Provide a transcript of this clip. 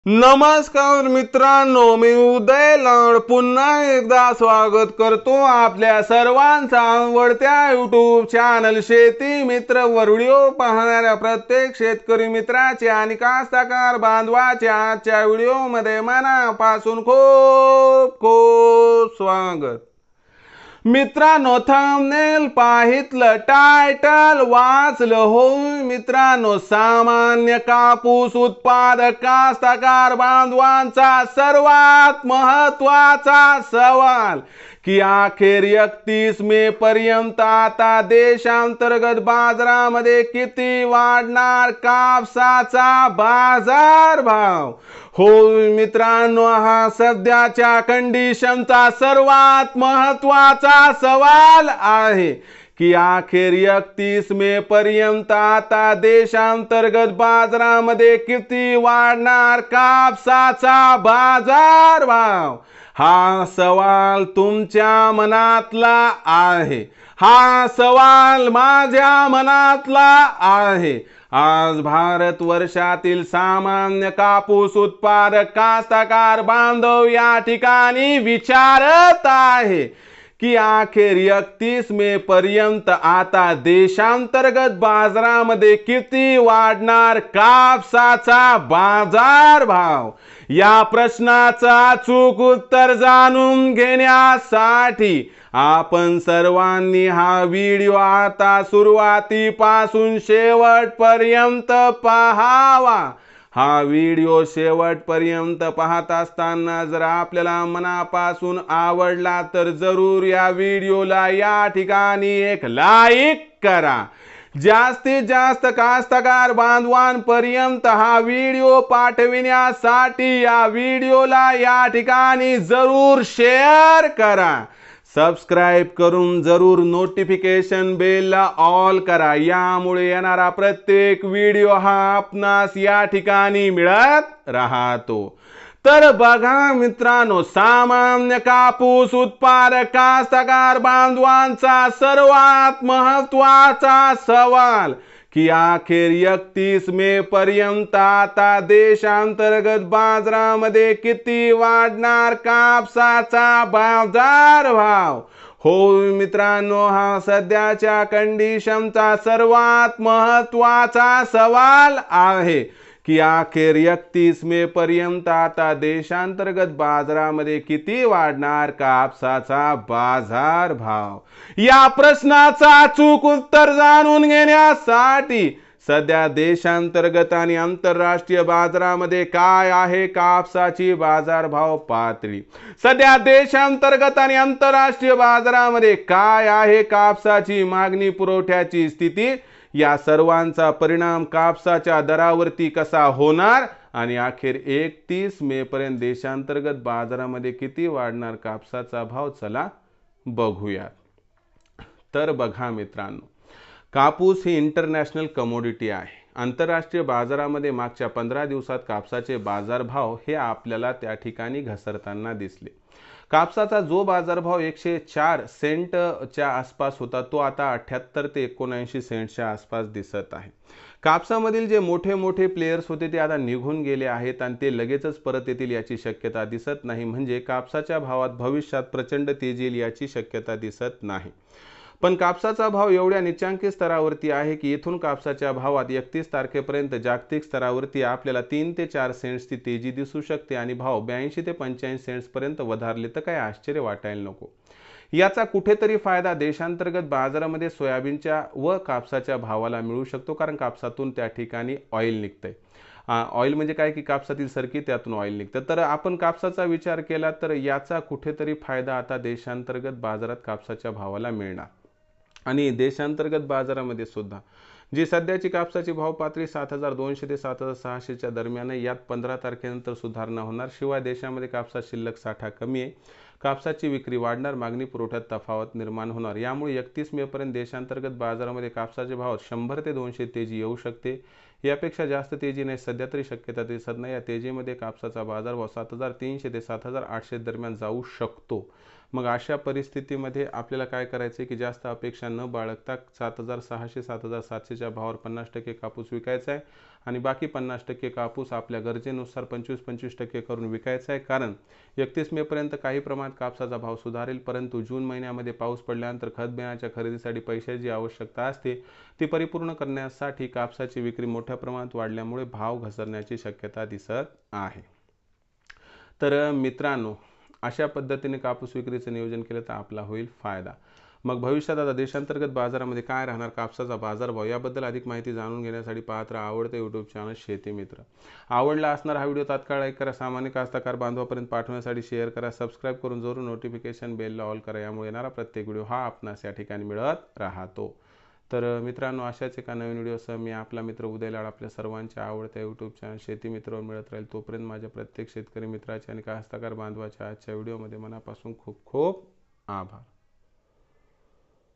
नमस्कार मित्रांनो, मी उदय लाड पुन्हा एकदा स्वागत करतो आपल्या सर्वांचा आवडत्या यूट्यूब चॅनल शेती मित्र वर व्हिडिओ पाहणाऱ्या प्रत्येक शेतकरी मित्राचे आणि कास्तकार बांधवाच्या आजच्या व्हिडिओमध्ये मनापासून खूप खूप स्वागत। मित्रांनो, थंबनेल पाहितलं, टायटल वाचलं होय मित्रांनो, सामान्य कापूस उत्पादक कास्तकार बांधवांचा सर्वात महत्त्वाचा सवाल की अखेर 31 मे पर्यंत आता देशांतर्गत बाजारामध्ये किती वाढणार कापसाचा बाजारभाव। होय मित्रांनो, हा सध्याच्या कंडिशनचा सर्वात महत्त्वाचा सवाल आहे की अखेर 31 मे पर्यंत आता देशांतर्गत बाजारामध्ये किती वाढणार कापसाचा बाजारभाव। हा सवाल तुमच्या मनातला आहे, हा सवाल माझ्या मनातला आहे। आज भारत वर्षातील सामान्य कापूस उत्पादक कास्तकार बांधव या ठिकाणी विचारत आहे की अखेर 31 मे पर्यंत आता देशांतर्गत बाजारामध्ये किती वाढणार कापसाचा बाजारभाव। या प्रश्नाचा अचूक उत्तर जाणून घेण्यासाठी आपण सर्वांनी हा व्हिडिओ आता सुरुवातीपासून शेवटपर्यंत पाहावा। हा व्हिडिओ शेवटपर्यंत पाहत असताना जर आपल्याला मनापासून आवडला तर जरूर या व्हिडिओला या ठिकाणी एक लाईक करा। जास्तीत जास्त कास्तकार बांधवांपर्यंत हा व्हिडिओ पाठविण्यासाठी या व्हिडिओला या ठिकाणी जरूर शेअर करा। सबस्क्राइब करून जरूर नोटिफिकेशन बेलला ऑल करा, यामुळे येणारा प्रत्येक व्हिडिओ हा आपणास या ठिकाणी मिळत राहतो। तर बघा मित्रांनो, सामान्य कापूस उत्पादक कास्तकार बांधवांचा सर्वात महत्त्वाचा सवाल की अखेर 31 मे पर्यंत आता देशांतर्गत बाजारामध्ये किती वाढणार कापसाचा बाजारभाव। होय मित्रांनो, हा सध्याच्या कंडिशनचा सर्वात महत्त्वाचा सवाल आहे की अखेर 31 मे पर्यंत आता देशांतर्गत बाजारामध्ये किती वाढणार कापसाचा बाजारभाव। या प्रश्नाचा अचूक उत्तर जाणून घेण्यासाठी सध्या देशांतर्गत आणि आंतरराष्ट्रीय बाजारामध्ये काय आहे कापसाची बाजारभाव पातळी, सध्या देशांतर्गत आणि आंतरराष्ट्रीय बाजारामध्ये काय आहे कापसाची मागणी पुरवठ्याची स्थिती, या सर्वांचा परिणाम कापसाच्या दरावरती कसा होणार आणि अखेर 31 मे पर्यंत देशांतर्गत बाजारामध्ये किती वाढणार कापसाचा भाव, चला बघूया। तर बघा मित्रांनो, कापूस ही इंटरनॅशनल कमोडिटी आहे। आंतरराष्ट्रीय बाजारामध्ये मागच्या 15 दिवसात कापसाचे बाजारभाव हे आपल्याला त्या ठिकाणी घसरताना दिसले। कापसाचा जो बाजारभाव 104 सेंटच्या आसपास होता तो आता 78 ते 79 सेंटच्या आसपास दिसत आहे। कापसामधील जे मोठे मोठे प्लेयर्स होते ते आता निघून गेले आहेत आणि ते लगेचच परत येतील याची शक्यता दिसत नाही, म्हणजे कापसाच्या भावात भविष्यात प्रचंड तेजी येईल याची शक्यता दिसत नाही। पण कापसाचा भाव एवढ्या निच्चांकी स्तरावरती आहे की इथून कापसाच्या भावात 31 तारखेपर्यंत जागतिक स्तरावरती आपल्याला 3 ते 4 सेंट्सची तेजी दिसू शकते आणि भाव 82 ते 85 सेंट्स पर्यंत वधारले तर काही आश्चर्य वाटायला नको। याचा कुठेतरी फायदा देशांतर्गत बाजारामध्ये सोयाबीनच्या व कापसाच्या भावाला मिळू शकतो, कारण कापसातून त्या ठिकाणी ऑइल निघतंय। ऑइल म्हणजे काय की कापसातील सरकी त्यातून ऑइल निघतं। तर आपण कापसाचा विचार केला तर याचा कुठेतरी फायदा आता देशांतर्गत बाजारात कापसाच्या भावाला मिळणार। आणि देशांतर्गत बाजारामध्ये सुद्धा जी सध्याची कापसाची भाव पातळी 7200 ते 7600च्या दरम्यान आहे, यात 15 तारखेनंतर सुधारणा होणार। शिवाय देशामध्ये कापसात शिल्लक साठा कमी आहे, कापसाची विक्री वाढणार, मागणी पुरवठ्यात तफावत निर्माण होणार। यामुळे 31 मे पर्यंत देशांतर्गत बाजारामध्ये कापसाचे भाव 100 ते 200 तेजी येऊ शकते। यापेक्षा जास्त तेजी नाही सध्या तरी शक्यता दिसत नाही। या तेजीमध्ये कापसाचा बाजारभाव 7300 ते 7800 दरम्यान जाऊ शकतो। मग अशा परिस्थितीमध्ये आपल्याला काय करायचं आहे की जास्त अपेक्षा न बाळगता 7,600 7,700च्या भावावर 50% कापूस विकायचा आहे आणि बाकी 50% कापूस आपल्या गरजेनुसार 25-25% करून विकायचा आहे. कारण 31 मेपर्यंत काही प्रमाणात कापसाचा भाव सुधारेल, परंतु जून महिन्यामध्ये पाऊस पडल्यानंतर खत-बियाणाच्या खरेदीसाठी पैशाची आवश्यकता असते. ती परिपूर्ण करण्यासाठी कापसाची विक्री मोठ्या प्रमाणात वाढल्यामुळे भाव घसरण्याची शक्यता दिसत आहे. तर मित्रांनो, अशा पद्धतीने कापूस विक्रीचं नियोजन केलं तर आपला होईल फायदा. मग भविष्यात आता देशांतर्गत बाजारामध्ये काय राहणार कापसाचा बाजारभाव याबद्दल अधिक माहिती जाणून घेण्यासाठी पाहत राहा आवडते यूट्यूब चॅनल शेती मित्र. आवडला असणार हा व्हिडिओ तात्काळ लाईक करा, सामान्य कास्तकार बांधवापर्यंत पाठवण्यासाठी शेअर करा, सबस्क्राईब करून जरूर नोटिफिकेशन बेलला ऑल करा. यामुळे येणारा प्रत्येक व्हिडिओ हा आपणास या ठिकाणी मिळत राहतो. तर मित्रांनो, अशाच एका नवीन व्हिडिओसह मी आपला मित्र उदय लाड आपल्या सर्वांच्या आवडत्या यूट्यूब चॅनल शेती मित्रवर मिळत राहील. तोपर्यंत माझ्या प्रत्येक शेतकरी मित्राचे आणि कास्तकार बांधवाच्या आजच्या व्हिडिओमध्ये मनापासून खूप खूप आभार.